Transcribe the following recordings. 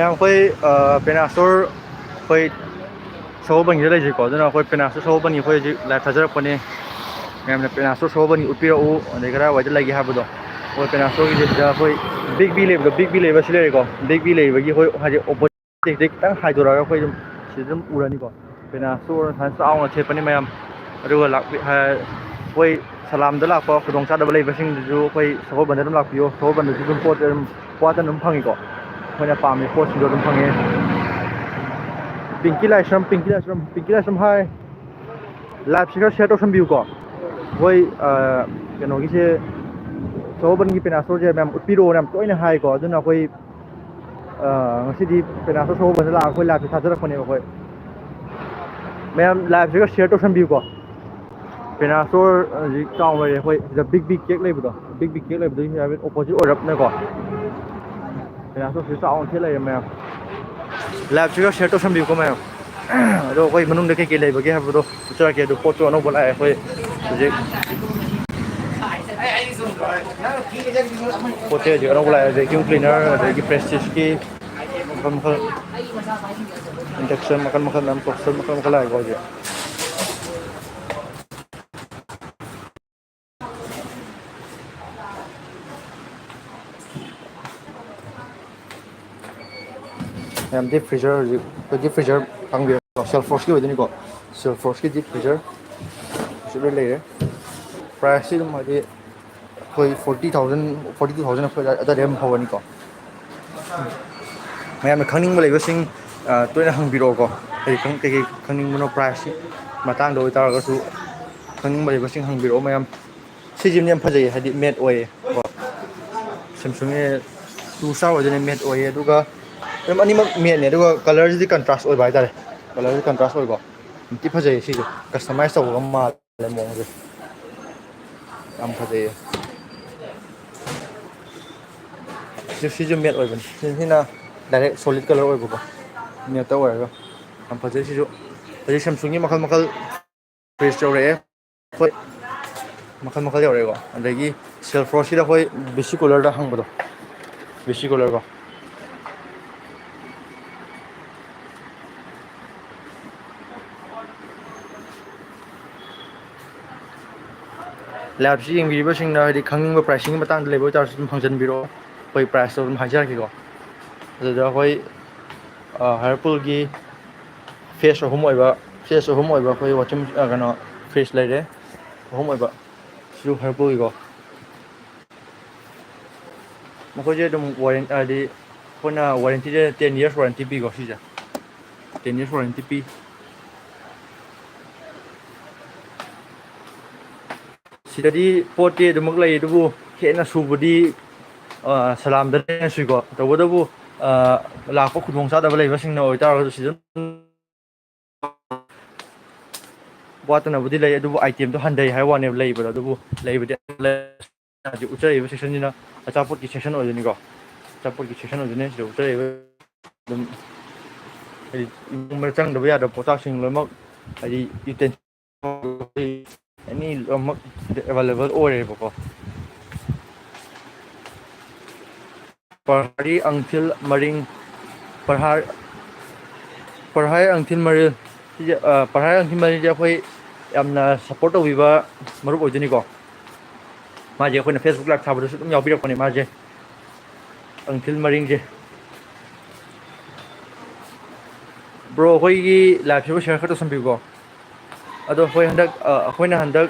ꯃꯌꯥꯝ ꯑꯩꯈꯣꯏ ꯄꯦꯅꯥꯁꯇꯣꯔ ꯑꯩꯈꯣꯏ ꯁꯒꯣꯜꯕꯟꯒꯤꯗ ꯂꯩꯖꯩꯀꯣ ꯑꯗꯨꯅ ꯑꯩꯈꯣꯏ ꯄꯦꯅꯥꯁꯇꯣꯔ ꯁꯒꯣꯜꯕꯟꯒꯤ ꯑꯩꯈꯣꯏ ꯍꯧꯖꯤꯛ ꯂꯥꯏꯚ ꯊꯥꯖꯔꯛꯄꯅꯦ ꯃꯌꯥꯝꯅ ꯄꯦꯅꯥꯁꯇꯣꯔ ꯁꯒꯣꯜꯕꯟꯒꯤ ꯎꯠꯄꯤꯔꯛꯎ ꯑꯗꯩ ꯀꯗꯥꯏꯋꯥꯏꯗ ꯂꯩꯒꯦ ꯍꯥꯏꯕꯗꯣ ꯑꯩꯈꯣꯏ ꯄꯦꯅꯥꯁꯇꯣꯔꯒꯤꯁꯦ ꯁꯤꯗ ꯑꯩꯈꯣꯏ ꯕꯤꯛ ꯕꯤ ꯂꯩꯕꯗꯣ ꯕꯤꯛ ꯕꯤ ꯂꯩꯕ ꯁꯤ ꯂꯩꯔꯦꯀꯣ ꯕꯤꯛ ꯕꯤ ꯂꯩꯕꯒꯤ ꯑꯩꯈꯣꯏ ꯍꯥꯏꯗꯤ ꯑꯣꯄꯣꯖꯤꯠ ꯈꯤꯇꯪ ꯍꯥꯏꯗꯣꯔꯛꯑꯒ ꯑꯩꯈꯣꯏ ꯑꯗꯨꯝ ꯁꯤꯗ ꯑꯗꯨꯝ ꯎꯔꯅꯤꯀꯣ ꯄꯦꯅꯥꯁꯇꯣꯔ ꯁꯨꯃꯥꯏꯅ ꯆꯥꯎꯅ ꯊꯦꯠꯄꯅꯤ ꯃꯌꯥꯝ ꯑꯗꯨꯒ ꯑꯩꯈꯣꯏ ꯁꯂꯥꯝꯗ ꯂꯥꯛꯄ ꯈꯨꯗꯣꯡꯆꯥꯗꯕ ꯂꯩꯕꯁꯤꯡꯗꯨꯁꯨ ꯑꯩꯈꯣꯏ ꯁꯒꯣꯜꯕꯟꯗ ꯑꯗꯨꯝ ꯂꯥꯛꯄꯤꯌꯨ ꯁꯒꯣꯜꯕꯟꯗꯁꯨ ꯑꯗꯨꯝ ꯄꯣꯠ ꯑꯗꯨꯝ ꯋꯥꯠꯇꯅ ꯑꯗꯨꯝ ꯐꯪꯉꯤꯀꯣ ꯑꯩꯈꯣꯏꯅ ꯄꯥꯝꯃꯤꯕ ꯄꯣꯠꯁꯤꯡꯗꯣ ꯑꯗꯨꯝ ꯐꯪꯉꯦ ꯄꯤꯡꯀꯤ ꯂꯥꯏꯁ꯭ꯔꯝ ꯍꯥꯏ ꯂꯥꯏꯚꯁꯤ ꯈꯔ ꯁꯤꯌꯔ ꯇꯧꯁꯟꯕꯤꯌꯨꯀꯣ ꯑꯩꯈꯣꯏ ꯀꯩꯅꯣꯒꯤꯁꯦ ꯁꯒꯣꯜꯕꯟꯒꯤ ꯄꯦꯅꯥꯁꯇꯣꯔꯁꯦ ꯃꯌꯥꯝ ꯎꯠꯄꯤꯔꯛꯑꯣ ꯌꯥꯝ ꯇꯣꯏꯅ ꯍꯥꯏꯀꯣ ꯑꯗꯨꯅ ꯑꯩꯈꯣꯏ ꯉꯁꯤꯗꯤ ꯄꯦꯅꯥꯁꯇꯣꯔ ꯁꯒꯣꯜꯕꯟꯗ ꯂꯥꯛꯑꯒ ꯑꯩꯈꯣꯏ ꯂꯥꯏꯚꯁꯦ ꯊꯥꯖꯔꯛꯄꯅꯦꯕ ꯑꯩꯈꯣꯏ ꯃꯌꯥꯝ ꯂꯥꯏꯚꯁꯤꯒ ꯁꯤꯌꯔ ꯇꯧꯁꯟꯕꯤꯌꯨꯀꯣ ꯄꯦꯅꯥꯁꯇꯣꯔ ꯍꯧꯖꯤꯛ ꯆꯥꯎꯅ ꯂꯩꯔꯦ ꯑꯩꯈꯣꯏ ꯁꯤꯗ ꯕꯤꯛ ꯀꯦꯛ ꯂꯩꯕꯗꯣ ꯕꯤꯛ ꯀꯦꯛ ꯂꯩꯕꯗꯨꯒꯤ ꯍꯥꯏꯐꯦꯠ ꯑꯣꯄꯣꯖꯤꯠ ꯑꯣꯏꯔꯞꯅꯀꯣ ꯄꯦꯅꯥꯁꯇꯣꯔꯁꯤ ꯆꯥꯎꯅ ꯊꯦꯠ ꯂꯩꯔꯦ ꯃꯌꯥꯝ ꯂꯥꯏꯚꯁꯤꯒ ꯁꯤꯌꯔ ꯇꯧꯁꯟꯕꯤꯌꯨꯀꯣ ꯃꯌꯥꯝ ꯑꯗꯣ ꯑꯩꯈꯣꯏ ꯃꯅꯨꯡꯗ ꯀꯩꯀꯩ ꯂꯩꯕꯒꯦ ꯍꯥꯏꯕꯗꯣ ꯎꯠꯆꯔꯛꯀꯦ ꯑꯗꯣ ꯄꯣꯠꯁꯨ ꯑꯅꯧꯕ ꯂꯥꯛꯑꯦ ꯑꯩꯈꯣꯏ ꯍꯧꯖꯤꯛ ꯄꯣꯠ ꯆꯩ ꯍꯧꯖꯤꯛ ꯑꯅꯧꯕ ꯂꯥꯛꯑꯦ ꯚꯦꯀ꯭ꯌꯨꯝ ꯀ꯭ꯂꯤꯅꯔ ꯑꯗꯒꯤ ꯄ꯭ꯔꯦꯁꯇꯤꯖꯀꯤ ꯃꯈꯜ ꯃꯈꯜ ꯏꯟꯗꯛꯁꯟ ꯃꯈꯜ ꯃꯈꯜ ꯃꯌꯥꯝ ꯇꯣꯁꯇꯔ ꯃꯈꯜ ꯃꯈꯜ ꯂꯥꯛꯑꯦꯀꯣ ꯍꯧꯖꯤꯛ ꯃꯌꯥꯝ ꯗꯤꯞ ꯐ꯭ꯔꯤꯖꯔ ꯍꯧꯖꯤꯛ ꯑꯩꯈꯣꯏ ꯗꯤꯞ ꯐ꯭ꯔꯤꯖꯔ ꯐꯪꯕꯤꯔ ꯁꯦꯜꯐꯣꯔꯁꯀꯤ ꯑꯣꯏꯗꯣꯏꯅꯤꯀꯣ ꯁꯦꯜꯐꯣꯔꯁꯀꯤ ꯗꯤꯞ ꯐ꯭ꯔꯤꯖꯔ ꯁꯤ ꯂꯣꯏ ꯂꯩꯔꯦ ꯄ꯭ꯔꯥꯏꯁꯁꯤ ꯑꯗꯨꯝ ꯍꯥꯏꯗꯤ ꯑꯩꯈꯣꯏ 40,000 42,000 ꯑꯩꯈꯣꯏ ꯑꯗꯥꯏꯗꯩ ꯑꯗꯨꯝ ꯍꯧꯔꯅꯤꯀꯣ ꯃꯌꯥꯝꯅ ꯈꯪꯅꯤꯡꯕ ꯂꯩꯕꯁꯤꯡ ꯇꯣꯏꯅ ꯍꯪꯕꯤꯔꯛꯑꯣꯀꯣ ꯀꯩꯀꯩ ꯈꯪꯅꯤꯡꯕꯅꯣ ꯄ꯭ꯔꯥꯏꯁꯀꯤ ꯃꯇꯥꯡꯗ ꯑꯣꯏꯇꯥꯔꯒꯁꯨ ꯈꯪꯅꯤꯡꯕ ꯂꯩꯕꯁꯤꯡ ꯍꯪꯕꯤꯔꯛꯑꯣ ꯃꯌꯥꯝ ꯁꯤꯖꯤꯃꯗꯤ ꯌꯥꯝ ꯐꯖꯩꯌꯦ ꯍꯥꯏꯗꯤ ꯃꯦꯠ ꯑꯣꯏꯌꯦ ꯀꯣ ꯁꯦꯝꯁꯨꯡꯅꯦ 2 ꯁ꯭ꯇꯥꯔ ꯑꯣꯏꯗꯣꯏꯅꯦ ꯃꯦꯠ ꯑꯣꯏꯌꯦ ꯑꯗꯨꯒ ꯑꯗꯨꯝ ꯑꯅꯤꯃꯛ ꯃꯦꯠꯅꯦ ꯑꯗꯨꯒ ꯀꯂꯔꯁꯤꯗꯤ ꯀꯟꯇ꯭ꯔꯥꯁ ꯑꯣꯏꯕ ꯍꯥꯏꯇꯥꯔꯦ ꯀꯂꯔꯁꯤ ꯀꯟꯇ꯭ꯔꯥꯁ ꯑꯣꯏꯀꯣ ꯌꯥꯝꯊꯤ ꯐꯖꯩꯌꯦ ꯁꯤꯁꯦ ꯀꯁꯇꯃꯥꯏꯁ ꯇꯧꯕꯒ ꯃꯥꯜꯂꯦ ꯃꯑꯣꯡꯁꯦ ꯌꯥꯝ ꯐꯖꯩꯌꯦ ꯁꯤꯁꯨ ꯃꯦꯠ ꯑꯣꯏꯕꯅꯤ ꯁꯤꯅ ꯗꯥꯏꯔꯦꯛ ꯁꯣꯂꯤꯠ ꯀꯂꯔ ꯑꯣꯏꯕꯀꯣ ꯃꯦꯠꯇ ꯑꯣꯏꯔꯒ ꯌꯥꯝ ꯐꯖꯩ ꯁꯤꯁꯨ ꯍꯧꯖꯤꯛ ꯁꯦꯝꯁꯨꯡꯒꯤ ꯃꯈꯜ ꯃꯈꯜ ꯐ꯭ꯔꯤꯖ ꯌꯧꯔꯛꯑꯦ ꯍꯣꯏ ꯃꯈꯜ ꯃꯈꯜ ꯌꯧꯔꯛꯑꯦꯀꯣ ꯑꯗꯒꯤ ꯁꯦꯜꯐ꯭ꯔꯣꯁꯁꯤꯗ ꯑꯩꯈꯣꯏ ꯕꯤꯁꯤ ꯀꯨꯂꯔꯗ ꯍꯪꯕꯗꯣ ꯕꯤꯁꯤ ꯀꯨꯂꯔꯀꯣ ꯂꯥꯏꯚꯁꯤ ꯌꯦꯡꯕꯤꯔꯤꯕꯁꯤꯡꯅ ꯍꯥꯏꯗꯤ ꯈꯪꯅꯤꯡꯕ ꯄ꯭ꯔꯥꯏꯁꯤꯡꯒꯤ ꯃꯇꯥꯡꯗ ꯂꯩꯕ ꯑꯣꯏꯇꯥꯔꯁꯨ ꯑꯗꯨꯝ ꯍꯪꯖꯟꯕꯤꯔꯛꯑꯣ ꯑꯩꯈꯣꯏ ꯄ꯭ꯔꯥꯏꯁꯇꯣ ꯑꯗꯨꯝ ꯍꯥꯏꯖꯔꯛꯀꯦꯀꯣ ꯑꯗꯨꯗ ꯑꯩꯈꯣꯏ ꯍꯥꯔꯄꯨꯜꯒꯤ ꯐꯦꯁ ꯑꯍꯨꯝ ꯑꯣꯏꯕ ꯑꯩꯈꯣꯏ ꯋꯥꯠꯆꯤꯡ ꯀꯩꯅꯣ ꯐ꯭ꯔꯤꯖ ꯂꯩꯔꯦ ꯑꯍꯨꯝ ꯑꯣꯏꯕ ꯁꯤꯁꯨ ꯍꯥꯔꯄꯨꯜꯒꯤꯀꯣ ꯃꯈꯣꯏꯁꯦ ꯑꯗꯨꯝ ꯍꯥꯏꯗꯤ ꯑꯩꯈꯣꯏꯅ ꯋꯥꯔꯦꯟꯇꯤꯁꯦ 10 ꯌꯔꯁ ꯋꯥꯔꯦꯟꯇꯤ ꯄꯤꯀꯣ ꯁꯤꯁꯦ 10 ꯌꯔꯁ ꯋꯥꯔꯦꯟꯇꯤ ꯄꯤ ꯁꯤꯗꯗꯤ ꯄꯣꯠꯇꯤ ꯑꯗꯨꯃꯛ ꯂꯩ ꯑꯗꯨꯕꯨ ꯍꯦꯟꯅ ꯁꯨꯕꯗꯤ ꯁꯂꯥꯝꯗꯅ ꯍꯦꯟꯅ ꯁꯨꯏꯀꯣ ꯇꯧꯕꯇꯕꯨ ꯂꯥꯛꯄ ꯈꯨꯗꯣꯡꯆꯥꯗꯕ ꯂꯩꯕꯁꯤꯡꯅ ꯑꯣꯏꯇꯥꯔꯒꯁꯨ ꯁꯤꯗ ꯋꯥꯠꯇꯅꯕꯨꯗꯤ ꯂꯩ ꯑꯗꯨꯕꯨ ꯑꯥꯏꯇꯦꯝꯗꯣ ꯍꯟꯊꯩ ꯍꯥꯏꯕ ꯋꯥꯅꯦꯕ ꯂꯩꯕꯗꯣ ꯑꯗꯨꯕꯨ ꯂꯩꯕꯗꯤ ꯍꯧꯖꯤꯛ ꯎꯠꯆꯔꯤꯕ ꯁꯦꯛꯁꯟꯁꯤꯅ ꯑꯆꯥꯄꯣꯠꯀꯤ ꯁꯦꯛꯁꯟ ꯑꯣꯏꯗꯣꯏꯅꯤꯀꯣ ꯑꯆꯥꯄꯣꯠꯀꯤ ꯁꯦꯛꯁꯟ ꯑꯣꯏꯗꯣꯏꯅꯤ ꯁꯤꯗ ꯎꯠꯆꯔꯤꯕ ꯑꯗꯨꯝ ꯍꯥꯏꯗꯤ ꯏꯃꯨꯡꯗ ꯆꯪꯗꯕ ꯌꯥꯗꯕ ꯄꯣꯠꯆꯥꯛꯁꯤꯡ ꯂꯣꯏꯅꯃꯛ ꯍꯥꯏꯗꯤ ꯑꯦꯅꯤ ꯂꯣꯏꯅꯃꯛ ꯑꯦꯕꯥꯏꯂꯦꯕꯜ ꯑꯣꯏꯔꯦꯕꯀꯣ ꯄꯔꯍꯥꯔꯤ ꯑꯪꯊꯤꯜ ꯃꯔꯤꯡ ꯄꯔꯍꯥꯏ ꯑꯪꯊꯤꯜ ꯃꯔꯤꯜ ꯁꯤꯁꯦ ꯄꯔꯍꯥꯏ ꯑꯪꯊꯤꯜ ꯃꯔꯤꯜꯁꯦ ꯑꯩꯈꯣꯏ ꯌꯥꯝꯅ ꯁꯞꯄꯣꯔꯠ ꯇꯧꯕꯤꯕ ꯃꯔꯨꯞ ꯑꯣꯏꯗꯣꯏꯅꯤꯀꯣ ꯃꯥꯁꯦ ꯑꯩꯈꯣꯏꯅ ꯐꯦꯁꯕꯨꯛ ꯂꯥꯏꯚ ꯊꯥꯕꯗꯁꯨ ꯑꯗꯨꯝ ꯌꯥꯎꯕꯤꯔꯛꯄꯅꯦ ꯃꯥꯁꯦ ꯑꯪꯊꯤꯜ ꯃꯔꯤꯡꯁꯦ ꯕ꯭ꯔꯣ ꯑꯩꯈꯣꯏꯒꯤ ꯂꯥꯏꯚꯁꯤꯕꯨ ꯁꯤꯌꯔ ꯈꯔ ꯇꯧꯁꯟꯕꯤꯌꯨꯀꯣ ꯑꯗꯣ ꯑꯩꯈꯣꯏ ꯍꯟꯗꯛ ꯑꯩꯈꯣꯏꯅ ꯍꯟꯗꯛ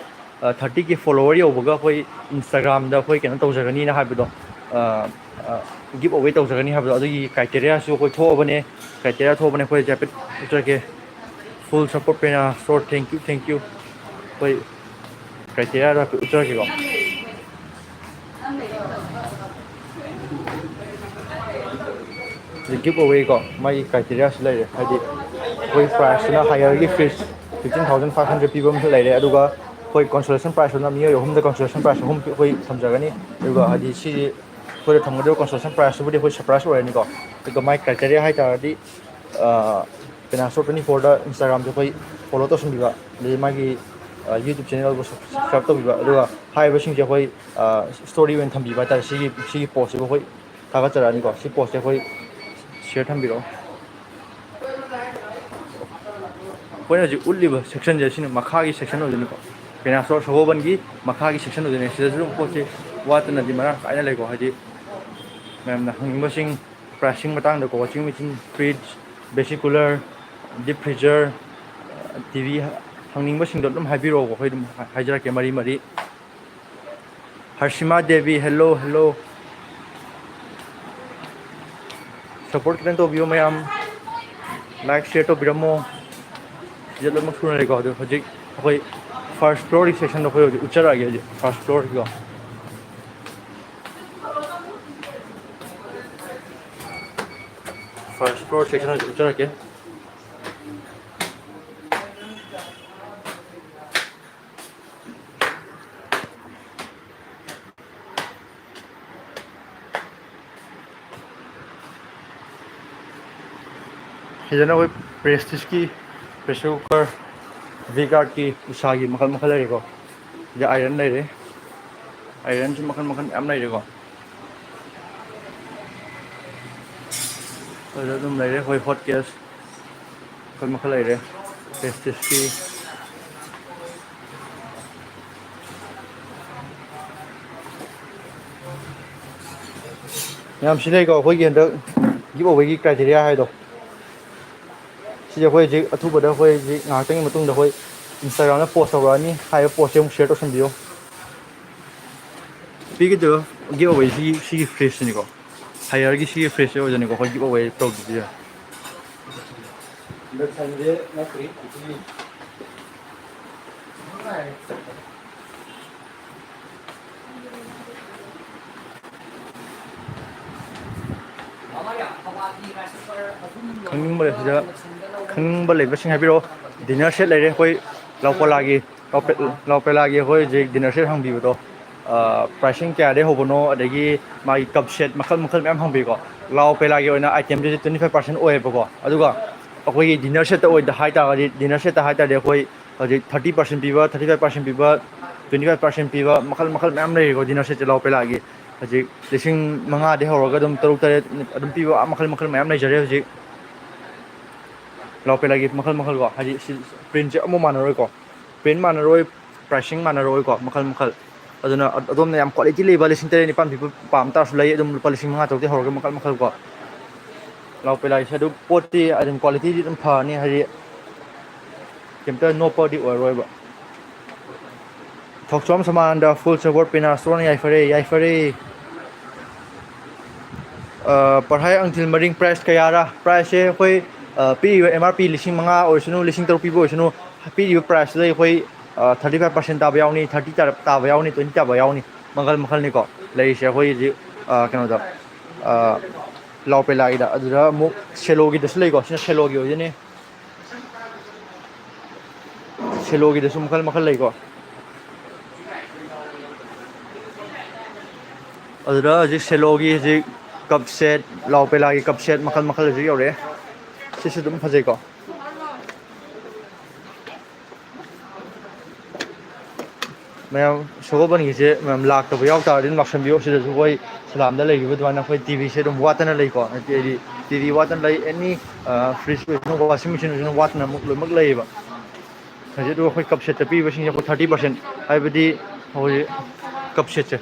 30K ꯐꯣꯂꯣꯋꯔ ꯌꯧꯕꯒ ꯑꯩꯈꯣꯏ ꯏꯟꯁꯇꯥꯒ꯭ꯔꯥꯝꯗ ꯑꯩꯈꯣꯏ ꯀꯩꯅꯣ ꯇꯧꯖꯒꯅꯤꯅ ꯍꯥꯏꯕꯗꯣ ꯒꯤꯞ ꯑꯋꯦ ꯇꯧꯖꯒꯅꯤ ꯍꯥꯏꯕꯗꯣ ꯑꯗꯨꯒꯤ ꯀ꯭ꯔꯥꯏꯇꯦꯔꯤꯌꯥꯁꯨ ꯑꯩꯈꯣꯏ ꯊꯣꯛꯑꯕꯅꯦ ꯀ꯭ꯔꯥꯏꯇꯦꯔꯤꯌꯥ ꯊꯣꯛꯑꯕꯅꯦ ꯑꯩꯈꯣꯏ ꯍꯥꯏꯐꯦꯠ ꯎꯠꯆꯔꯛꯀꯦ ꯐꯨꯜ ꯁꯞꯄꯣꯔꯠ ꯄꯦꯅꯥꯁꯇꯣꯔ ꯊꯦꯡꯀ꯭ꯌꯨ ꯑꯩꯈꯣꯏ ꯀ꯭ꯔꯥꯏꯇꯦꯔꯤꯌꯥꯗꯣ ꯍꯥꯏꯐꯦꯠ ꯎꯠꯆꯔꯛꯀꯦꯀꯣ ꯒꯤꯞ ꯑꯋꯦꯀꯣ ꯃꯥꯒꯤ ꯀ꯭ꯔꯥꯏꯇꯦꯔꯤꯌꯥꯁꯨ ꯂꯩꯔꯦ ꯍꯥꯏꯗꯤ ꯑꯩꯈꯣꯏ ꯄ꯭ꯔꯥꯏꯁꯇꯨꯅ ꯍꯥꯏꯌꯔꯒꯤ ꯐ꯭ꯔꯤꯖ 15,500 ꯄꯤꯕ ꯑꯃꯁꯨ ꯂꯩꯔꯦ ꯑꯗꯨꯒ ꯑꯩꯈꯣꯏ ꯀꯟꯁꯣꯂꯦꯁꯟ ꯄ꯭ꯔꯥꯏꯁꯇꯨꯅ ꯃꯤꯑꯣꯏ ꯑꯍꯨꯝꯗ ꯀꯟꯁꯣꯂꯦꯁꯟ ꯄ꯭ꯔꯥꯏꯁ ꯑꯍꯨꯝ ꯑꯩꯈꯣꯏ ꯊꯝꯖꯒꯅꯤ ꯑꯗꯨꯒ ꯍꯥꯏꯗꯤ ꯁꯤꯁꯤ ꯑꯩꯈꯣꯏꯗ ꯊꯝꯒꯗꯕ ꯀꯟꯁꯣꯂꯦꯁꯟ ꯄ꯭ꯔꯥꯏꯁꯇꯨꯕꯨꯗꯤ ꯑꯩꯈꯣꯏ ꯁꯔꯄ꯭ꯔꯥꯏꯁ ꯑꯣꯏꯔꯅꯤꯀꯣ ꯑꯗꯨꯒ ꯃꯥꯏ ꯀ꯭ꯔꯥꯏꯇꯦꯔꯤꯌꯥ ꯍꯥꯏꯇꯥꯔꯗꯤ ꯄꯦꯅꯥꯁꯇꯣꯔ 24ꯗ ꯏꯟꯁꯇꯥꯒ꯭ꯔꯥꯝꯁꯦ ꯑꯩꯈꯣꯏ ꯐꯣꯂꯣ ꯇꯧꯁꯤꯟꯕꯤꯕ ꯑꯗꯩ ꯃꯥꯒꯤ ꯌꯨꯇ꯭ꯌꯨꯕ ꯆꯦꯅꯦꯜꯕꯨ ꯁꯕꯁꯀ꯭ꯔꯥꯏꯞ ꯇꯧꯕꯤꯕ ꯑꯗꯨꯒ ꯍꯥꯏꯔꯤꯕꯁꯤꯡꯁꯦ ꯑꯩꯈꯣꯏ ꯁ꯭ꯇꯣꯔꯤ ꯑꯣꯏꯅ ꯊꯝꯕꯤꯕ ꯍꯥꯏꯇꯥꯔꯦ ꯁꯤꯒꯤ ꯄꯣꯁꯁꯤꯕꯨ ꯑꯩꯈꯣꯏ ꯊꯥꯒꯠꯆꯔꯛꯑꯅꯤꯀꯣ ꯁꯤ ꯄꯣꯁꯁꯦ ꯑꯩꯈꯣꯏ ꯁꯤꯌꯔ ꯊꯝꯕꯤꯔꯛꯑꯣ ꯑꯩꯈꯣꯏꯅ ꯍꯧꯖꯤꯛ ꯎꯠꯂꯤꯕ ꯁꯦꯛꯁꯟꯁꯦ ꯁꯤꯅ ꯃꯈꯥꯒꯤ ꯁꯦꯛꯁꯟ ꯑꯣꯏꯗꯣꯏꯅꯤꯀꯣ ꯄꯦꯅꯥꯁꯣꯔ ꯁꯒꯣꯜꯕꯟꯒꯤ ꯃꯈꯥꯒꯤ ꯁꯦꯛꯁꯟ ꯑꯣꯏꯗꯣꯏꯅꯤ ꯁꯤꯗꯁꯨ ꯑꯗꯨꯝ ꯄꯣꯠꯁꯦ ꯋꯥꯠꯇꯅꯗꯤ ꯃꯔꯥꯡ ꯀꯥꯏꯅ ꯂꯩꯀꯣ ꯍꯥꯏꯗꯤ ꯃꯌꯥꯝꯅ ꯍꯪꯅꯤꯡꯕꯁꯤꯡ ꯄ꯭ꯔꯥꯏꯁꯤꯡ ꯃꯇꯥꯡꯗꯀꯣ washing machine fridge basic cooler deep freezer TV ꯍꯪꯅꯤꯡꯕꯁꯤꯡꯗꯣ ꯑꯗꯨꯝ ꯍꯥꯏꯕꯤꯔꯛꯑꯣꯕ ꯑꯩꯈꯣꯏ ꯑꯗꯨꯝ ꯍꯥꯏꯖꯔꯛꯀꯦ ꯃꯔꯤ ꯃꯔꯤ ꯍꯔꯁꯤꯃꯥ ꯗꯦꯕꯤ ꯍꯦꯜꯂꯣ ꯍꯦꯜꯂꯣ ꯁꯞꯄꯣꯔꯠ ꯈꯤꯇꯪ ꯇꯧꯕꯤꯌꯣ ꯃꯌꯥꯝ ꯂꯥꯏꯛ ꯁꯤꯌꯔ ꯇꯧꯕꯤꯔꯝꯃꯣ ꯁꯤꯗ ꯂꯣꯏꯅꯃꯛ ꯁꯨꯅ ꯂꯩꯀꯣ ꯑꯗꯣ ꯍꯧꯖꯤꯛ ꯑꯩꯈꯣꯏ ꯐꯥꯔꯁ ꯐ꯭ꯂꯣꯔꯒꯤ ꯁꯦꯛꯁꯟꯗꯣ ꯑꯩꯈꯣꯏ ꯍꯧꯖꯤꯛ ꯎꯠꯆꯔꯛꯑꯒꯦ ꯍꯧꯖꯤꯛ ꯐꯥꯔꯁ ꯐ꯭ꯂꯣꯔꯒꯤꯀꯣ ꯐꯥꯔꯁ ꯐ꯭ꯂꯣꯔ ꯁꯦꯛꯁꯟ ꯍꯧꯖꯤꯛ ꯎꯠꯆꯔꯛꯀꯦ ꯁꯤꯗꯅ ꯑꯩꯈꯣꯏ ꯄ꯭ꯔꯦꯁꯇꯤꯁꯀꯤ ꯄ꯭ꯔꯦꯁꯔ ꯀꯨꯀꯔ ꯚꯤꯒꯥꯔꯠꯀꯤ ꯎꯁꯥꯒꯤ ꯃꯈꯜ ꯃꯈꯜ ꯂꯩꯔꯦꯀꯣ ꯁꯤꯗ ꯑꯥꯏꯔꯟ ꯂꯩꯔꯦ ꯑꯥꯏꯔꯟꯁꯨ ꯃꯈꯜ ꯃꯈꯜ ꯃꯌꯥꯝ ꯂꯩꯔꯦꯀꯣ ꯑꯗꯨꯗ ꯑꯗꯨꯝ ꯂꯩꯔꯦ ꯑꯩꯈꯣꯏ ꯍꯣꯠ ꯀꯦꯁ ꯃꯈꯜ ꯃꯈꯜ ꯂꯩꯔꯦ ꯄ꯭ꯔꯦꯁꯇꯤꯁꯀꯤ ꯃꯌꯥꯝ ꯁꯤ ꯂꯩꯀꯣ ꯑꯩꯈꯣꯏꯒꯤ ꯍꯟꯗꯛ ꯒꯤꯞ ꯑꯋꯦꯒꯤ ꯀ꯭ꯔꯥꯏꯇꯦꯔꯤꯌꯥ ꯍꯥꯏꯗꯣ ꯁꯤꯁꯦ ꯑꯩꯈꯣꯏ ꯍꯧꯖꯤꯛ ꯑꯊꯨꯕꯗ ꯑꯩꯈꯣꯏ ꯍꯧꯖꯤꯛ ꯉꯥꯏꯍꯥꯛꯇꯪꯒꯤ ꯃꯇꯨꯡꯗ ꯑꯩꯈꯣꯏ ꯏꯟꯁꯇꯥꯒ꯭ꯔꯥꯝꯗ ꯄꯣꯁ ꯇꯧꯔꯛꯑꯅꯤ ꯍꯥꯏꯔꯤꯕ ꯄꯣꯁꯁꯦ ꯑꯃꯨꯛ ꯁꯤꯌꯔ ꯇꯧꯁꯟꯕꯤꯌꯨ ꯄꯤꯒꯗꯕ ꯒꯤꯞ ꯑꯋꯦ ꯁꯤꯒꯤ ꯐ꯭ꯔꯤꯖꯁꯤꯅꯤꯀꯣ ꯍꯥꯏꯌꯔꯒꯤ ꯁꯤꯒꯤ ꯐ꯭ꯔꯤꯖꯁꯦ ꯑꯣꯏꯗꯣꯏꯅꯤꯀꯣ ꯑꯩꯈꯣꯏ ꯒꯤꯞ ꯑꯋꯦ ꯇꯧꯗꯣꯏꯁꯦ ꯏꯟꯗꯛꯁꯟꯁꯦ ꯅꯠꯇ꯭ꯔꯤ ꯈꯪꯅꯤꯡꯕ ꯁꯤꯗ ꯈꯪꯅꯤꯡꯕ ꯂꯩꯕꯁꯤꯡ ꯍꯥꯏꯕꯤꯔꯛꯑꯣ ꯗꯤꯅꯔ ꯁꯦꯠ ꯂꯩꯔꯦ ꯑꯩꯈꯣꯏ ꯂꯥꯎꯄꯂꯥꯒꯤ ꯂꯥꯎꯄꯦꯂꯥꯒꯤ ꯑꯩꯈꯣꯏ ꯍꯧꯖꯤꯛ ꯗꯤꯅꯔ ꯁꯦꯠ ꯍꯪꯕꯤꯕꯗꯣ ꯄ꯭ꯔꯥꯏꯁꯤꯡ ꯀꯌꯥꯗꯩ ꯍꯧꯕꯅꯣ ꯑꯗꯒꯤ ꯃꯥꯒꯤ ꯀꯞ ꯁꯦꯠ ꯃꯈꯜ ꯃꯈꯜ ꯃꯌꯥꯝ ꯍꯪꯕꯤꯀꯣ ꯂꯥꯎ ꯄꯦꯂꯥꯒꯤ ꯑꯣꯏꯅ ꯑꯥꯏꯇꯦꯝꯗꯨꯗꯤ 25% ꯑꯣꯏꯌꯦꯕꯀꯣ ꯑꯗꯨꯒ ꯑꯩꯈꯣꯏꯒꯤ ꯗꯤꯅꯔ ꯁꯦꯠꯇ ꯑꯣꯏꯅ ꯍꯥꯏꯇꯥꯔꯒꯗꯤ ꯗꯤꯅꯔ ꯁꯦꯠꯇ ꯍꯥꯏꯇꯥꯔꯗꯤ ꯑꯩꯈꯣꯏ ꯍꯧꯖꯤꯛ 30% ꯄꯤꯕ 35% ꯄꯤꯕ 25% ꯄꯤꯕ ꯃꯈꯜ ꯃꯈꯜ ꯃꯌꯥꯝ ꯂꯩꯔꯤꯀꯣ ꯗꯤꯅꯔ ꯁꯦꯠꯁꯦ ꯂꯥꯎ ꯄꯦꯂꯥꯒꯤ ꯍꯧꯖꯤꯛ 5,000 ꯍꯧꯔꯒ ꯑꯗꯨꯝ 6,000 - 8,000 ꯑꯗꯨꯝ ꯄꯤꯕ ꯃꯈꯜ ꯃꯈꯜ ꯃꯌꯥꯝ ꯂꯩꯖꯔꯦ ꯍꯧꯖꯤꯛ ꯂꯥꯎꯄꯦꯂꯥꯒꯤ ꯃꯈꯜ ꯃꯈꯜ ꯀꯣ ꯍꯥꯏꯗꯤ ꯄ꯭ꯔꯤꯟꯁꯦ ꯑꯃꯨꯛ ꯃꯥꯟꯅꯔꯣꯏꯀꯣ ꯄ꯭ꯔꯤꯟ ꯃꯥꯟꯅꯔꯣꯏ ꯄ꯭ꯔꯥꯏꯁꯤꯡ ꯃꯥꯟꯅꯔꯣꯏꯀꯣ ꯃꯈꯜ ꯃꯈꯜ ꯑꯗꯨꯅ ꯑꯗꯣꯝꯅ ꯌꯥꯝ ꯀ꯭ꯋꯥꯂꯤꯇꯤ ꯂꯩꯕ 3,900 ꯄꯤꯕ ꯄꯥꯝ ꯇꯥꯔꯁꯨ ꯂꯩ ꯑꯗꯨꯝ ꯂꯨꯄꯥ 5,000 - 6,000 ꯍꯧꯔꯒ ꯃꯈꯜ ꯃꯈꯜ ꯀꯣ ꯂꯥꯎꯄꯦꯂꯥꯒꯤꯁꯦ ꯑꯗꯨ ꯄꯣꯠꯇꯤ ꯑꯗꯨꯝ ꯀ꯭ꯋꯥꯂꯤꯇꯤꯗꯤ ꯑꯗꯨꯝ ꯐꯔꯅꯤ ꯍꯥꯏꯗꯤ ꯀꯩꯝꯇ ꯅꯣꯞꯄꯗꯤ ꯑꯣꯏꯔꯣꯏꯕ ꯊꯣꯛꯆꯣꯝ ꯁꯃꯥꯟꯗ ꯐꯨꯜ ꯁꯄꯣꯔꯠ ꯄꯦꯅꯥ ꯏꯁꯇꯣꯔꯅ ꯌꯥꯏꯐꯔꯦ ꯌꯥꯏꯐꯔꯦ ꯄꯔꯍꯥꯏ ꯑꯪꯊꯤꯜ ꯃꯔꯤꯡ ꯄ꯭ꯔꯥꯏꯁ ꯀꯌꯥꯔꯥ ꯄ꯭ꯔꯥꯏꯁꯁꯦ ꯑꯩꯈꯣꯏ ꯄꯤꯔꯤꯕ ꯑꯦꯝ ꯑꯥꯔ ꯄꯤ 5,000 ꯑꯣꯏꯁꯅꯨ 6,000 ꯄꯤꯕ ꯑꯣꯏꯁꯅꯨ ꯄꯤꯔꯤꯕ ꯄ꯭ꯔꯥꯏꯁꯇꯨꯗ ꯑꯩꯈꯣꯏ 35% ꯇꯥꯕ ꯌꯥꯎꯅꯤ 30 ꯇꯥꯕ ꯌꯥꯎꯅꯤ 20 ꯇꯥꯕ ꯌꯥꯎꯅꯤ ꯃꯈꯜ ꯃꯈꯜꯅꯤꯀꯣ ꯂꯩꯔꯤꯁꯦ ꯑꯩꯈꯣꯏ ꯍꯧꯖꯤꯛ ꯀꯩꯅꯣꯗ ꯂꯥꯎꯄꯦꯂꯥꯒꯤꯗ ꯑꯗꯨꯗ ꯑꯃꯨꯛ ꯁꯦꯂꯣꯒꯤꯗꯁꯨ ꯂꯩꯀꯣ ꯁꯤꯅ ꯁꯦꯂꯣꯒꯤ ꯑꯣꯏꯗꯣꯏꯅꯤ ꯁꯦꯂꯣꯒꯤꯗꯁꯨ ꯃꯈꯜ ꯃꯈꯜ ꯂꯩꯀꯣ ꯑꯗꯨꯗ ꯍꯧꯖꯤꯛ ꯁꯦꯂꯣꯒꯤ ꯍꯧꯖꯤꯛ ꯀꯞ ꯁꯦꯠ ꯂꯥꯎꯄꯦꯂꯥꯒꯤ ꯀꯞ ꯁꯦꯠ ꯃꯈꯜ ꯃꯈꯜ ꯍꯧꯖꯤꯛ ꯌꯧꯔꯛꯑꯦ ꯁꯤꯁꯨ ꯑꯗꯨꯝ ꯐꯖꯩꯀꯣ ꯃꯌꯥꯝ ꯁꯒꯣꯜꯕꯟꯒꯤꯁꯦ ꯃꯌꯥꯝ ꯂꯥꯛꯇꯕ ꯌꯥꯎ ꯇꯥꯔꯗꯤ ꯑꯗꯨꯝ ꯂꯥꯛꯁꯟꯕꯤꯌꯣ ꯁꯤꯗꯁꯨ ꯑꯩꯈꯣꯏ ꯁꯂꯥꯝꯗ ꯂꯩꯔꯤꯕ ꯑꯗꯨꯃꯥꯏꯅ ꯑꯩꯈꯣꯏ ꯇꯤꯚꯤꯁꯦ ꯑꯗꯨꯝ ꯋꯥꯠꯇꯅ ꯂꯩꯀꯣ ꯍꯥꯏꯗꯤ ꯇꯤꯚꯤ ꯋꯥꯠꯇꯅ ꯂꯩ ꯑꯦꯅꯤ ꯐ꯭ꯔꯤꯖ ꯑꯣꯏꯁꯅꯨ ꯋꯥꯁꯤꯡ ꯃꯦꯆꯤꯟ ꯑꯣꯏꯁꯅꯨ ꯋꯥꯠꯇꯅ ꯑꯃꯨꯛ ꯂꯣꯏꯅꯃꯛ ꯂꯩꯌꯦꯕ ꯍꯧꯖꯤꯛ ꯑꯗꯨꯒ ꯑꯩꯈꯣꯏ ꯀꯞ ꯁꯦꯠꯇ ꯄꯤꯔꯤꯕꯁꯤꯡꯁꯦ ꯑꯩꯈꯣꯏ 30% ꯍꯥꯏꯕꯗꯤ ꯍꯧꯖꯤꯛ ꯀꯞ ꯁꯦꯠꯁꯦ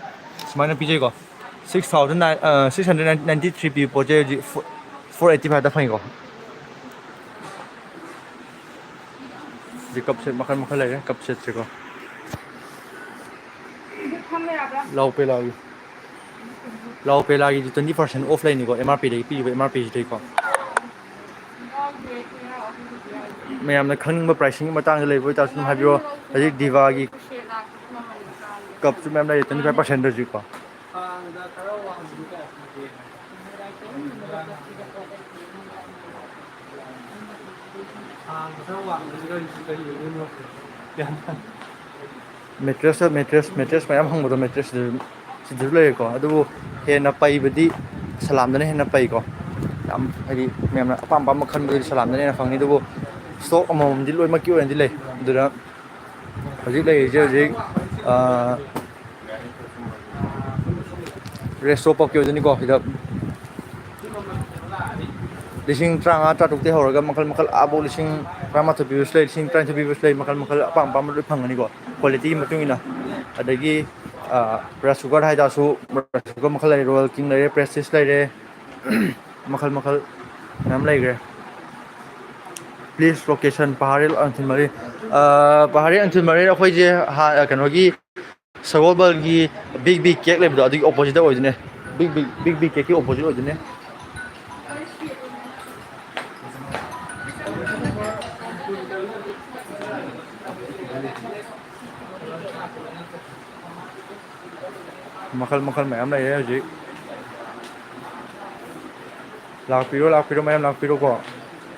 ꯁꯨꯃꯥꯏꯅ ꯄꯤꯖꯩꯀꯣ 6,693 ꯄꯤꯕ ꯄꯣꯠꯁꯦ ꯍꯧꯖꯤꯛ 485ꯗ ꯐꯪꯉꯤꯀꯣ ꯍꯧꯖꯤꯛ ꯀꯞ ꯁꯦꯠ ꯃꯈꯜ ꯃꯈꯜ ꯂꯩꯔꯦ ꯀꯞ ꯁꯦꯠꯁꯦꯀꯣ ꯂꯥꯎꯄꯦꯂꯥꯒꯤꯗꯤ 20% ꯑꯣꯐ ꯂꯩꯅꯤꯀꯣ ꯑꯦꯝ ꯑꯥꯔ ꯄꯤꯗꯒꯤ ꯄꯤꯔꯤꯕ ꯑꯦꯝ ꯑꯥꯔ ꯄꯤꯁꯤꯗꯩꯀꯣ ꯃꯌꯥꯝꯅ ꯈꯪꯅꯤꯡꯕ ꯄ꯭ꯔꯥꯏꯁꯤꯡꯒꯤ ꯃꯇꯥꯡꯗ ꯂꯩꯕ ꯑꯣꯏꯇꯥꯔꯁꯨ ꯑꯗꯨꯝ ꯍꯥꯏꯕꯤꯔꯛꯑꯣ ꯍꯧꯖꯤꯛ ꯗꯤꯚꯥꯒꯤ ꯀꯞꯁꯨ ꯃꯌꯥꯝ ꯂꯩꯔꯦ 25% ꯍꯧꯖꯤꯛꯀꯣ ꯃꯦꯇ꯭ꯔꯦꯁ ꯃꯌꯥꯝ ꯍꯪꯕꯗꯣ ꯃꯦꯇ꯭ꯔꯦꯁ ꯁꯤꯗꯁꯨ ꯂꯩꯔꯦꯀꯣ ꯑꯗꯨꯕꯨ ꯍꯦꯟꯅ ꯄꯩꯕꯗꯤ ꯁꯂꯥꯝꯗꯅ ꯍꯦꯟꯅ ꯄꯩꯀꯣ ꯌꯥꯝ ꯍꯥꯏꯗꯤ ꯃꯌꯥꯝꯅ ꯑꯄꯥꯝ ꯑꯄꯥꯝꯕ ꯈꯟꯕꯗꯨꯗꯤ ꯁꯂꯥꯝꯗꯅ ꯍꯦꯟꯅ ꯐꯪꯅꯤ ꯑꯗꯨꯕꯨ ꯏꯁꯇꯣꯛ ꯑꯃꯃꯝꯗꯤ ꯂꯣꯏꯅꯃꯛꯀꯤ ꯑꯣꯏꯅꯗꯤ ꯂꯩ ꯑꯗꯨꯗ ꯍꯧꯖꯤꯛ ꯂꯩꯔꯤꯁꯦ ꯍꯧꯖꯤꯛ ꯔꯦꯁꯇꯣ ꯄꯛꯀꯤ ꯑꯣꯏꯗꯣꯏꯅꯤꯀꯣ ꯁꯤꯗ ꯂꯤꯁꯤꯡ ꯇꯔꯥꯃꯉꯥ ꯇꯔꯥꯇꯔꯨꯛꯇꯩ ꯍꯧꯔꯒ ꯃꯈꯜ ꯃꯈꯜ ꯑꯥꯕꯧ ꯂꯤꯁꯤꯡ ꯇꯔꯥꯃꯥꯊꯣꯏ ꯄꯤꯕꯁꯨ ꯂꯩ ꯂꯤꯁꯤꯡ ꯇꯔꯥꯅꯤꯊꯣꯏ ꯄꯤꯕꯁꯨ ꯂꯩ ꯃꯈꯜ ꯃꯈꯜ ꯑꯄꯥꯝ ꯑꯄꯥꯝꯕ ꯂꯣꯏ ꯐꯪꯒꯅꯤꯀꯣ ꯀ꯭ꯋꯥꯂꯤꯇꯤꯒꯤ ꯃꯇꯨꯡ ꯏꯟꯅ ꯑꯗꯒꯤ ꯔꯥꯏꯁ ꯀꯨꯀꯔ ꯍꯥꯏꯇꯥꯔꯁꯨ ꯔꯥꯏꯁ ꯀꯨꯀꯔ ꯃꯈꯜ ꯂꯩꯔꯦ ꯔꯣꯌꯦꯜ ꯀꯤꯡ ꯂꯩꯔꯦ ꯄ꯭ꯔꯦꯁꯇꯤꯁ ꯂꯩꯔꯦ ꯃꯈꯜ ꯃꯈꯜ ꯃꯌꯥꯝ ꯂꯩꯈ꯭ꯔꯦ ꯄ꯭ꯂꯤꯁ ꯂꯣꯀꯦꯁꯟ ꯄꯍꯥꯔꯦꯜ ꯑꯟꯊꯤꯜ ꯃꯔꯤ ꯄꯍꯥꯔꯦꯜ ꯑꯟꯊꯤꯜ ꯃꯔꯤ ꯑꯩꯈꯣꯏꯁꯦ ꯀꯩꯅꯣꯒꯤ ꯁꯒꯣꯜꯕꯜꯒꯤ ꯕꯤꯛ ꯕꯤग ꯀꯦꯛ ꯂꯩꯕꯗꯣ ꯑꯗꯨꯒꯤ ꯑꯣꯄꯣꯖꯤꯠꯇ ꯑꯣꯏꯗꯣꯏꯅꯦ ꯕꯤꯛ ꯀꯦꯛꯀꯤ ꯑꯣꯄꯣꯖꯤꯠ ꯑꯣꯏꯗꯣꯏꯅꯦ ꯃꯈꯜ ꯃꯈꯜ ꯃꯌꯥꯝ ꯂꯩꯔꯦ ꯍꯧꯖꯤꯛ ꯂꯥꯛꯄꯤꯔꯣ ꯃꯌꯥꯝ ꯂꯥꯛꯄꯤꯔꯣꯀꯣ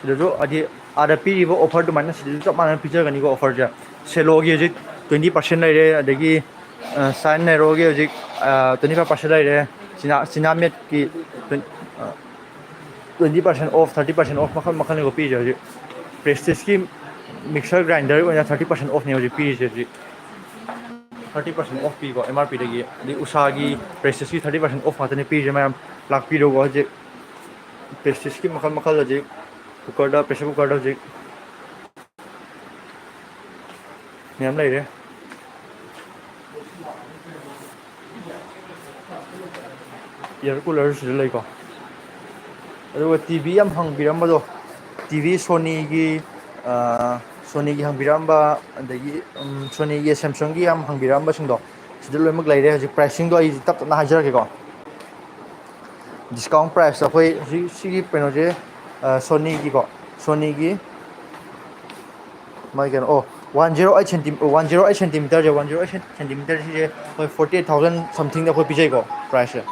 ꯁꯤꯗꯁꯨ ꯍꯥꯏꯗꯤ ꯑꯥꯗ ꯄꯤꯔꯤꯕ ꯑꯣꯐꯔ ꯑꯗꯨꯃꯥꯏꯅ ꯁꯤꯗꯁꯨ ꯆꯞ ꯃꯥꯟꯅꯅ ꯄꯤꯖꯒꯅꯤꯀꯣ ꯑꯣꯐꯔꯁꯦ ꯁꯦꯂꯣꯒꯤ ꯍꯧꯖꯤꯛ 20% ꯂꯩꯔꯦ ꯑꯗꯒꯤ ꯁꯥꯏꯟ ꯅꯦꯔꯣꯒꯤ ꯍꯧꯖꯤꯛ 25% ꯂꯩꯔꯦ ꯆꯤꯅꯥꯃꯦꯠꯀꯤ 20% ꯑꯣꯐ 30% ꯑꯣꯐ ꯃꯈꯜ ꯃꯈꯜꯅꯤꯀꯣ ꯄꯤꯔꯤꯁꯦ ꯍꯧꯖꯤꯛ ꯄ꯭ꯔꯦꯁꯇꯤꯁꯀꯤ ꯃꯤꯛꯁꯔ ꯒ꯭ꯔꯥꯏꯟꯗꯔ ꯑꯣꯏꯅ 30% ꯑꯣꯐꯅꯦ ꯍꯧꯖꯤꯛ ꯄꯤꯔꯤꯁꯦ ꯍꯧꯖꯤꯛ 30% ꯑꯣꯐ ꯄꯤꯀꯣ ꯑꯦꯝ ꯑꯥꯔ ꯄꯤꯗꯒꯤ ꯑꯗꯩ ꯎꯁꯥꯒꯤ ꯄ꯭ꯔꯦꯁꯇꯤꯁꯀꯤ 30% ꯑꯣꯐ ꯉꯥꯛꯇꯅꯦ ꯄꯤꯔꯤꯁꯦ ꯃꯌꯥꯝ ꯂꯥꯛꯄꯤꯔꯣꯀꯣ ꯍꯧꯖꯤꯛ ꯄ꯭ꯔꯦꯁꯇꯤꯁꯀꯤ ꯃꯈꯜ ꯃꯈꯜ ꯍꯧꯖꯤꯛ ꯀꯨꯀꯔꯗ ꯄ꯭ꯔꯦꯁꯔ ꯀꯨꯀꯔꯗ ꯍꯧꯖꯤꯛ ꯃꯌꯥꯝ ꯂꯩꯔꯦ ꯏꯌꯥꯔ ꯀꯨꯂꯔ ꯁꯤꯗ ꯂꯩꯀꯣ ꯑꯗꯨꯒ ꯇꯤꯚꯤ ꯌꯥꯝ ꯍꯪꯕꯤꯔꯝꯕꯗꯣ ꯇꯤꯚꯤ ꯁꯣꯅꯤꯒꯤ ꯍꯪꯕꯤꯔꯝꯕ ꯑꯗꯒꯤ ꯁꯣꯅꯤꯒꯤ ꯁꯦꯝꯁꯪꯒꯤ ꯌꯥꯝ ꯍꯪꯕꯤꯔꯝꯕꯁꯤꯡꯗꯣ ꯁꯤꯗ ꯂꯣꯏꯅꯃꯛ ꯂꯩꯔꯦ ꯍꯧꯖꯤꯛ ꯄ꯭ꯔꯥꯏꯁꯤꯡꯗꯣ ꯑꯩ ꯇꯞ ꯇꯞꯅ ꯍꯥꯏꯖꯔꯛꯀꯦꯀꯣ ꯗꯤꯁꯀꯥꯎꯟ ꯄ꯭ꯔꯥꯏꯁꯇ ꯑꯩꯈꯣꯏ ꯍꯧꯖꯤꯛ ꯁꯤꯒꯤ ꯀꯩꯅꯣꯁꯦ ꯁꯣꯅꯤꯒꯤꯀꯣ ꯁꯣꯅꯤꯒꯤ ꯃꯥꯏ ꯀꯩꯅꯣ 108 ꯁꯦꯟꯇꯤꯃꯤꯇꯔꯁꯦ 108 ꯁꯦꯟꯇꯤꯃꯤꯇꯔꯁꯤꯁꯦ ꯑꯩꯈꯣꯏ 48,000 ꯁꯝꯊꯤꯡꯗ ꯑꯩꯈꯣꯏ ꯄꯤꯖꯩꯀꯣ ꯄ꯭ꯔꯥꯏꯁꯁꯦ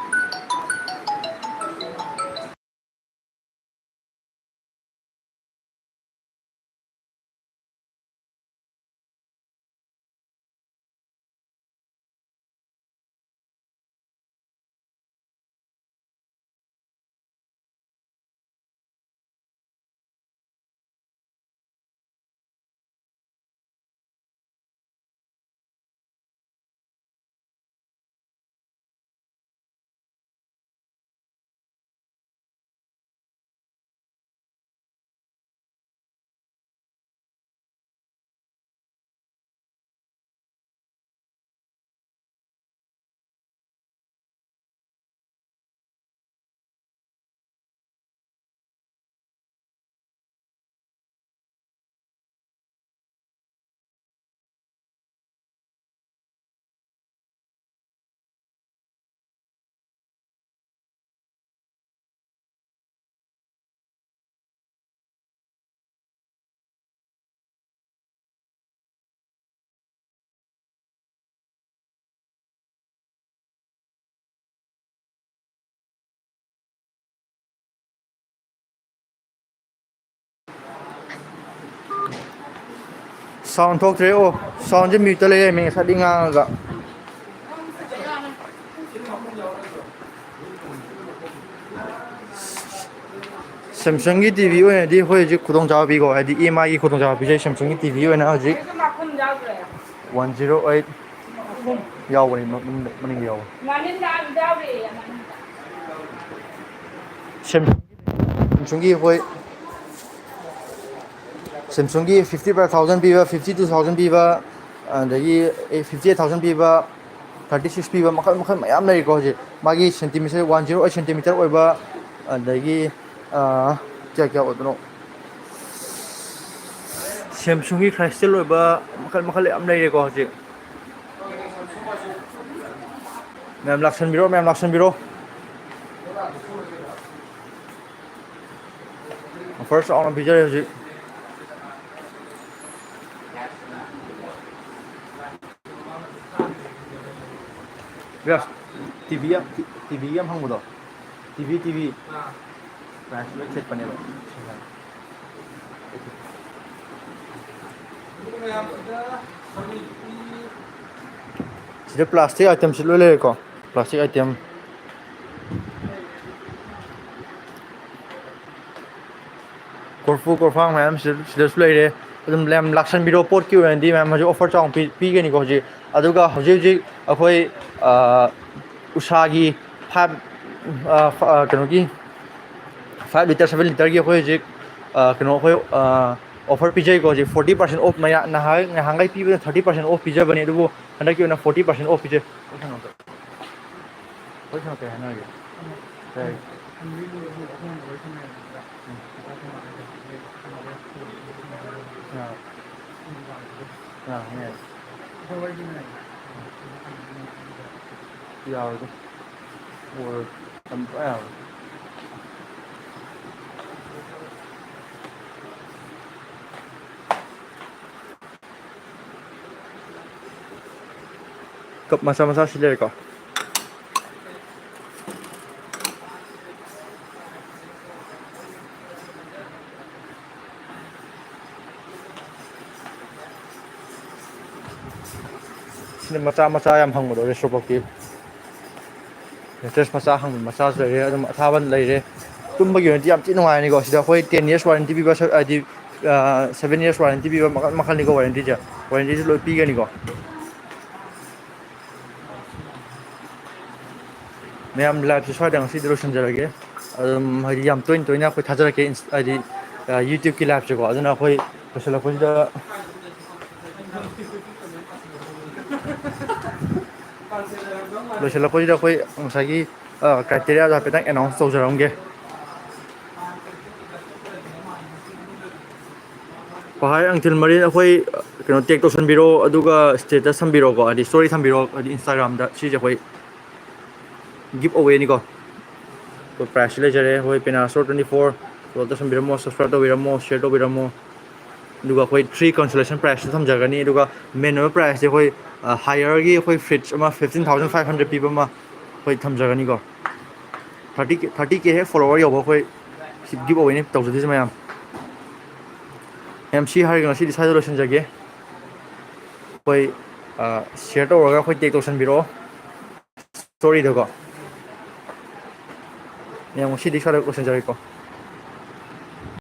ꯁꯥꯎꯟ ꯊꯣꯛꯇ꯭ꯔꯦ ꯁꯥꯎꯟꯁꯦ ꯃ꯭ꯌꯨꯠꯇ ꯂꯩꯔꯝꯃꯦ ꯉꯁꯥꯏꯗꯤ ꯉꯥꯡꯉꯒ ꯁꯦꯝꯁꯪꯒꯤ ꯇꯤꯚꯤ ꯑꯣꯏꯅꯗꯤ ꯑꯩꯈꯣꯏ ꯍꯧꯖꯤꯛ ꯈꯨꯗꯣꯡꯆꯥꯕ ꯄꯤꯀꯣ ꯍꯥꯏꯗꯤ ꯏ ꯑꯦꯝ ꯑꯥꯏꯒꯤ ꯈꯨꯗꯣꯡꯆꯥꯕ ꯄꯤꯖꯩ ꯁꯦꯝꯁꯪꯒꯤ ꯇꯤꯚꯤ ꯑꯣꯏꯅ ꯍꯧꯖꯤꯛ 108 ꯌꯥꯎꯕꯅꯤ ꯃꯅꯤꯡꯗ ꯌꯥꯎꯕꯅꯤ ꯁꯦꯝꯁꯨꯡꯒꯤ ꯑꯩꯈꯣꯏ ꯁꯦꯝꯁꯨꯡꯒꯤ 55,000 ꯄꯤꯕ 52,000 ꯄꯤꯕ ꯑꯗꯒꯤ 58,000 ꯄꯤꯕ 36 ꯄꯤꯕ ꯃꯈꯜ ꯃꯈꯜ ꯃꯌꯥꯝ ꯂꯩꯔꯤꯀꯣ ꯍꯧꯖꯤꯛ ꯃꯥꯒꯤ ꯁꯦꯟꯇꯤꯃꯤꯇꯔ 108 ꯁꯦꯟꯇꯤꯃꯤꯇꯔ ꯑꯣꯏꯕ ꯑꯗꯒꯤ ꯀꯌꯥ ꯑꯣꯏꯕꯅꯣ ꯁꯦꯝꯁꯨꯡꯒꯤ ꯈ꯭ꯔꯥꯏꯁꯇꯦꯜ ꯑꯣꯏꯕ ꯃꯈꯜ ꯃꯈꯜ ꯌꯥꯝ ꯂꯩꯔꯦꯀꯣ ꯍꯧꯖꯤꯛ ꯃꯌꯥꯝ ꯂꯥꯛꯁꯟꯕꯤꯔꯣ ꯑꯣꯐꯔ ꯆꯥꯎꯅ ꯄꯤꯖꯔꯦ ꯍꯧꯖꯤꯛ ꯇꯤꯚꯤ ꯌꯥꯝ ꯍꯪꯕꯗꯣ ꯇꯤꯚꯤ ꯄ꯭ꯔꯥꯏꯁ ꯂꯣꯏ ꯊꯦꯠꯄꯅꯦꯕ ꯁꯤꯗ ꯄ꯭ꯂꯥꯁꯇꯤꯛ ꯑꯥꯏꯇꯦꯝꯁꯨ ꯂꯣꯏ ꯂꯩꯔꯦꯀꯣ ꯄ꯭ꯂꯥꯁꯇꯤꯛ ꯑꯥꯏꯇꯦꯝ ꯀꯣꯔꯐꯨ ꯀꯣꯔꯐꯥꯡ ꯃꯌꯥꯝ ꯁꯤꯗꯁꯨ ꯂꯩꯔꯦ ꯑꯗꯨꯝ ꯌꯥꯝ ꯂꯥꯛꯁꯟꯕꯤꯔꯣ ꯄꯣꯠꯀꯤ ꯑꯣꯏꯅꯗꯤ ꯃꯌꯥꯝ ꯍꯧꯖꯤꯛ ꯑꯣꯐꯔ ꯆꯥꯎꯅ ꯄꯤꯒꯅꯤꯀꯣ ꯍꯧꯖꯤꯛ ꯑꯗꯨꯒ ꯍꯧꯖꯤꯛ ꯑꯩꯈꯣꯏ ꯎꯁꯥꯒꯤ 5 ꯀꯩꯅꯣꯒꯤ 5 ꯂꯤꯇꯔ 7 ꯂꯤꯇꯔꯒꯤ ꯑꯩꯈꯣꯏ ꯍꯧꯖꯤꯛ ꯀꯩꯅꯣ ꯑꯩꯈꯣꯏ ꯑꯣꯐꯔ ꯄꯤꯖꯩꯀꯣ ꯍꯧꯖꯤꯛ 40% ꯑꯣꯐ ꯅꯍꯥꯟꯒꯩ ꯄꯤꯕꯗ 30% ꯑꯣꯐ ꯄꯤꯖꯕꯅꯦ ꯑꯗꯨꯕꯨ ꯍꯟꯗꯛꯀꯤ ꯑꯣꯏꯅ 40% ꯑꯣꯐ ꯄꯤꯖꯩ ꯀꯩ ꯍꯥꯏꯅꯔꯒꯦ ꯌꯥꯎꯔꯗꯤ ꯀꯞ ꯃꯆꯥ ꯃꯆꯥ ꯁꯤ ꯂꯩꯔꯦꯀꯣ ꯁꯤꯅ ꯃꯆꯥ ꯃꯆꯥ ꯌꯥꯝ ꯍꯪꯕꯗꯣ ꯔꯦꯁꯇ꯭ꯔꯣꯄꯣꯛꯀꯤ ꯃꯦꯇ꯭ꯔꯦꯁ ꯃꯆꯥ ꯍꯪꯕ ꯃꯆꯥꯁꯨ ꯂꯩꯔꯦ ꯑꯗꯨꯝ ꯑꯊꯥꯕ ꯂꯩꯔꯦ ꯇꯨꯝꯕꯒꯤ ꯑꯣꯏꯅꯗꯤ ꯌꯥꯝ ꯊꯤ ꯅꯨꯡꯉꯥꯏꯅꯤꯀꯣ ꯁꯤꯗ ꯑꯩꯈꯣꯏ 10 years ꯋꯥꯔꯦꯟꯇꯤ ꯄꯤꯕ ꯍꯥꯏꯗꯤ 7 years ꯋꯥꯔꯦꯟꯇꯤ ꯄꯤꯕ ꯃꯈꯜ ꯃꯈꯜꯅꯤꯀꯣ ꯋꯥꯔꯦꯟꯇꯤꯁꯦ ꯋꯥꯔꯦꯟꯇꯤꯁꯦ ꯂꯣꯏ ꯄꯤꯒꯅꯤꯀꯣ ꯃꯌꯥꯝ ꯂꯥꯏꯐꯁꯦ ꯁ꯭ꯋꯥꯏꯗ ꯉꯁꯤꯗꯤ ꯂꯣꯏꯁꯤꯟꯖꯔꯒꯦ ꯑꯗꯨꯝ ꯍꯥꯏꯗꯤ ꯌꯥꯝ ꯇꯣꯏꯅ ꯇꯣꯏꯅ ꯑꯩꯈꯣꯏ ꯊꯥꯖꯔꯛꯀꯦ ꯍꯥꯏꯗꯤ ꯌꯨꯇ꯭ꯌꯨꯕꯀꯤ ꯂꯥꯏꯐꯁꯦꯀꯣ ꯑꯗꯨꯅ ꯑꯩꯈꯣꯏ ꯂꯣꯏꯁꯤꯜꯂꯛꯄꯁꯤꯗ ꯂꯣꯏꯁꯤꯜꯂꯛꯄꯁꯤꯗ ꯑꯩꯈꯣꯏ ꯉꯁꯥꯏꯒꯤ ꯀ꯭ꯔꯥꯏꯇꯦꯔꯤꯌꯥꯗꯣ ꯍꯥꯏꯐꯦꯠꯇꯪ ꯑꯦꯅꯥꯎꯟꯁ ꯇꯧꯖꯔꯝꯒꯦ ꯄꯍꯥꯏ ꯑꯪꯊꯤꯜ ꯃꯔꯤꯟ ꯑꯩꯈꯣꯏ ꯀꯩꯅꯣ ꯇꯦꯛ ꯇꯧꯁꯟꯕꯤꯔꯛꯑꯣ ꯑꯗꯨꯒ ꯁ꯭ꯇꯦꯇꯁ ꯊꯝꯕꯤꯔꯛꯑꯣꯀꯣ ꯍꯥꯏꯗꯤ ꯁ꯭ꯇꯣꯔꯤ ꯊꯝꯕꯤꯔꯛꯑꯣ ꯍꯥꯏꯗꯤ ꯏꯟꯁꯇꯥꯒ꯭ꯔꯥꯝꯗ ꯁꯤꯁꯦ ꯑꯩꯈꯣꯏ ꯒꯤꯞ ꯑꯋꯦꯅꯤꯀꯣ ꯑꯩꯈꯣꯏ ꯄ꯭ꯔꯥꯏꯖꯁꯨ ꯂꯩꯖꯔꯦ ꯑꯩꯈꯣꯏ ꯄꯦꯅꯥꯁꯇꯣꯔ 24 ꯐꯣꯂꯣ ꯇꯧꯁꯟꯕꯤꯔꯝꯃꯣ ꯁꯕꯁꯀ꯭ꯔꯥꯏꯕ ꯇꯧꯕꯤꯔꯝꯃꯣ ꯁꯤꯌꯔ ꯇꯧꯕꯤꯔꯝꯃꯣ ꯑꯗꯨꯒ ꯑꯩꯈꯣꯏ 3 ꯀꯟꯁꯣꯂꯦꯁꯟ ꯄ꯭ꯔꯥꯏꯖꯁꯨ ꯊꯝꯖꯒꯅꯤ ꯑꯗꯨꯒ ꯃꯦꯟ ꯑꯣꯏꯕ ꯄ꯭ꯔꯥꯏꯖꯁꯦ ꯑꯩꯈꯣꯏ ꯍꯥꯏꯌꯔꯒꯤ ꯑꯩꯈꯣꯏ ꯐ꯭ꯔꯤꯖ ꯑꯃ 15,500 ꯄꯤꯕ ꯑꯃ ꯑꯩꯈꯣꯏ ꯊꯝꯖꯒꯅꯤꯀꯣ 30K ꯍꯦꯛ ꯐꯣꯂꯣꯋꯔ ꯌꯧꯕ ꯑꯩꯈꯣꯏ ꯒꯤꯞ ꯑꯋꯦꯅꯤ ꯇꯧꯖꯗꯣꯏꯁꯦ ꯃꯌꯥꯝ ꯁꯤ ꯍꯥꯏꯔꯒ ꯉꯁꯤꯗꯤ ꯁ꯭ꯋꯥꯏꯗ ꯂꯣꯏꯁꯤꯟꯖꯒꯦ ꯑꯩꯈꯣꯏ ꯁꯤꯌꯔ ꯇꯧꯔꯒ ꯑꯩꯈꯣꯏ ꯇꯦꯛ ꯇꯧꯁꯟꯕꯤꯔꯛꯑꯣ ꯁ꯭ꯇꯣꯔꯤꯗꯀꯣ ꯉꯁꯤꯗꯤ ꯁ꯭ꯋꯥꯏꯗ ꯂꯣꯏꯁꯤꯟꯖꯔꯒꯦꯀꯣ